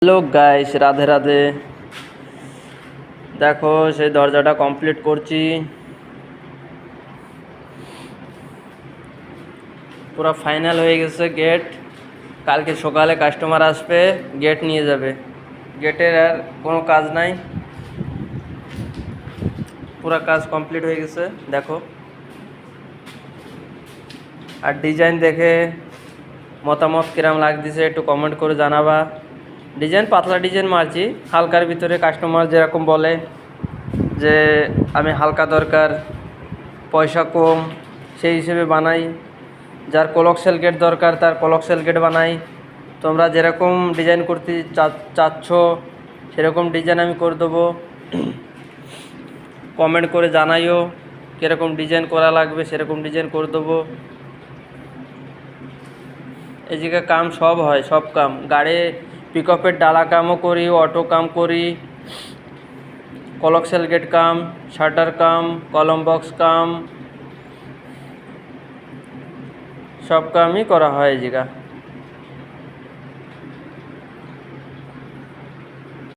Hello guys, Radhe Radhe. দেখো সেই দরজাটা কমপ্লিট করছি, পুরো ফাইনাল হয়ে গেছে গেট। কালকে সকালে কাস্টমার আসবে, গেট নিয়ে যাবে। গেটের আর কোনো কাজ নাই, পুরো কাজ কমপ্লিট হয়ে গেছে। দেখো, আর ডিজাইন দেখে মতামত কিরম লাগতেছে একটু কমেন্ট করে জানাবা। ডিজাইন পাতলা ডিজাইন মারছি, হালকার ভিতরে কাস্টমার যেরকম বলে যে আমি হালকা দরকার, পয়সা কম, সেই হিসেবে বানাই। যার কলকসেল গেট দরকার তার কলকসেল গেট বানাই। তোমরা যেরকম ডিজাইন করতে চাচ্ছ সেরকম ডিজাইন আমি করে দেবো। কমেন্ট করে জানাইও কীরকম ডিজাইন করা লাগবে, সেরকম ডিজাইন করে দেবো। এই জায়গায় কাম সব হয়, সব কাম। গাড়ি পিকআপের ডালা কামও করি, অটো কাম করি, কলকসেল গেট কাম, শাটার কাম, কলম বক্স কাম, সব কামই করা হয় এই জায়গা।